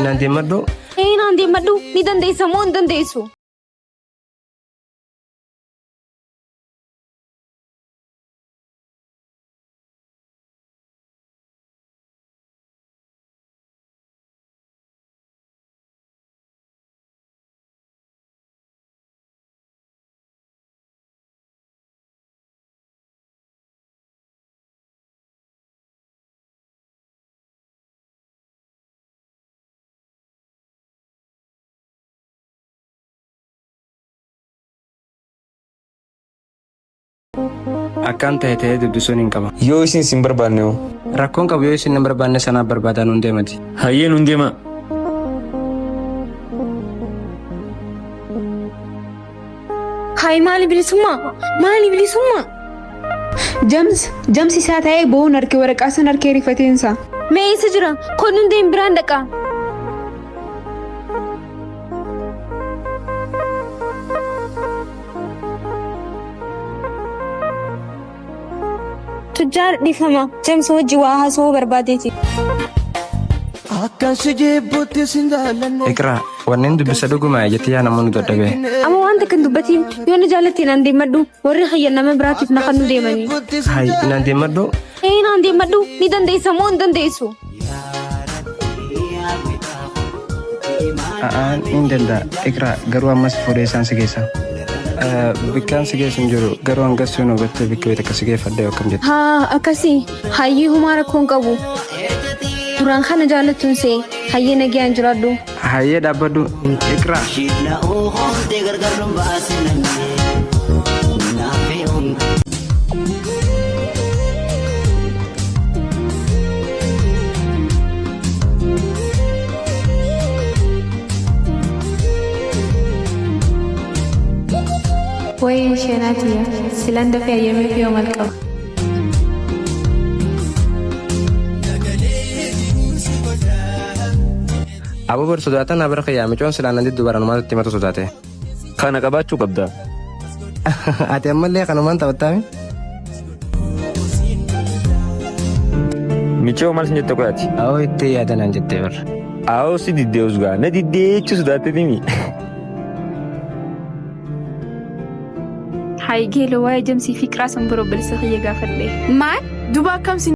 Nanti maddu. Nanti maddu ni dandeessa moo hin dandeessu? Akkaan ta'ee dubbisuun hin qaba. Yoo isin sin barbaanne hoo? Rakkoon qabu yoo isin hin barbaanne sanaaf barbaadan hundee mati. Hayyeen hundee maa? Hayi maali bilisummaa? Maali bilisummaa? Jamsi isaa ta'ee bo'uun harkee waraqaa san harkee rifateensa. Mee isa jira? Kun hundeen biraan dhaqa. Tujjaar dhifama. Jamsi hojii waa haasoo barbaadeeti. Iqraa wanneen dubbisa dhugumaa jettee yaa namoonni dadhabee. Amma wanta kan dubbatiin yoo na jaalattiin naan deemadhu warri hayyan nama biraatiif na kan nu deemanii. Hayi naan deemadhu. Naan deemadhu ni dandeessa moo hin dandeessu? Hin danda'a. Iqraa garuu ammas fuudhee isaan si geessa. Bikkaan si geessu hin jiru garuu hangas yoo hubattee bikka beekta akka si geeffadhee akkam jettu. Haa akkasii hayyii humaa rakkoon qabu. Duraan kana jaalattuun see hayyee nagayaan jiraadhu. Hayyee dhaabbadhu. Iqraa. Wayii isheenaatiya silan dafee ayyamee fi yoomal qaba. Aboo bar sodaatan abara khayyaa micoon silaan nandi dubaran maalatti mata sodaate. Kana qabaachuu qabda. Ati ammallee kanumaan taphattaami? Michoo maal sin jette qoyaati? Awoo itti yaadanaan jettee barra. Awoo si diddee usgaa na diddeechuu sodaatte timi. Hayi geelo waa'ee jamsii fi qiraa san biroo bilisa kiyya gaafadhe. Maal? Duba akkam sin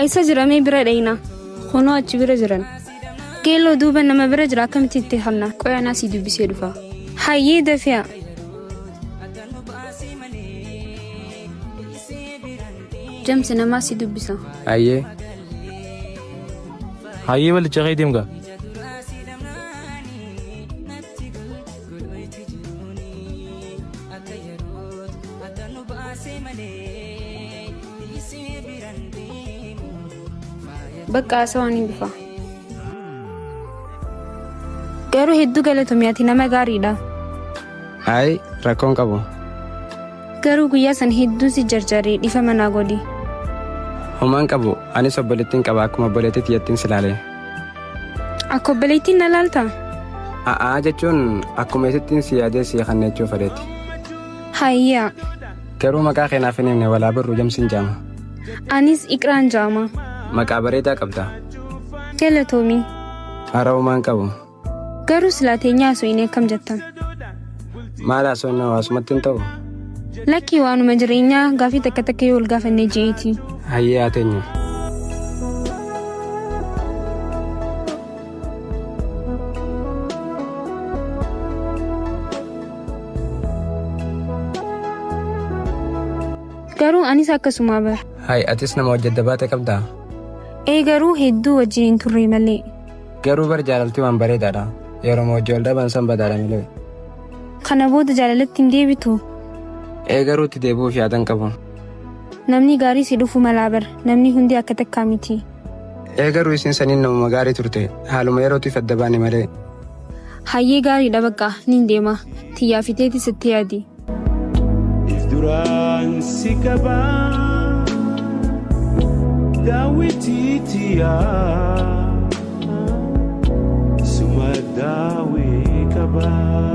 Eessa jira mee bira dhayina? kunoo achi bira jiran. Geelloo duuba nama bira jira akkamitti itti halna? Qoyaanaa si dubbisee dhufa. Hayyee dafiyaa. Jamsi namaa si dubbisa. Hayyee. Hayyee walicha kee deemgaa. Bakka haasawaan hin dhufa. Garuu hedduu galatoomii ati nama gaariidha. Hayi rakkoon qabu. Garuu guyyaa san hedduu si jarjaree dhiifa manaa godhi. Homaan qabu anis obboleettiin qaba akkuma obboleettii tiyyattiin silaalee. Akka obboleettiin na laalta? A'aa jechuun akkuma isittiin si yaadee si kanneechuu fedhetti. Hayyaa. Garuu maqaa keenaaf hin himne walaa birru jamsiin jaama. Anis Iqraan jaama. Maqaa bareedaa qabda. Galatoomii. Hara homaan qabu. Garuu silaateenyaa osoo hin akkam jettan. Maal haasofna hawaasumatti hin ta'u? Lakkii waanuma jireenyaa gaafii takka takka yoo ol gaafannee ji'eeti. Hayyee haa teenyu. Garuu anis akkasuma bara. Hayi atis nama hojjedda baate qabdaa? Garuu hedduu wajjin hin turre malee. Garuu bar jaalaltii waan bareedaadha. Yeroo hojii ol dhaban san badaadha malee. Kana booda jaalalatti hin deebitu. Garuu itti deebi'uuf yaadan qabu. Namni gaarii si dhufu malaa bara. Namni hundi akka takkaa miti. Garuu isin saniin namuma gaarii turte. Haaluma yerootiif adda baane malee. Hayyee gaariidha bakka nin deema. Tiyyaa fiteeti sitti yaadi. Duraan si qabaa daawwitii tiyyaa suma daawwii qabaa.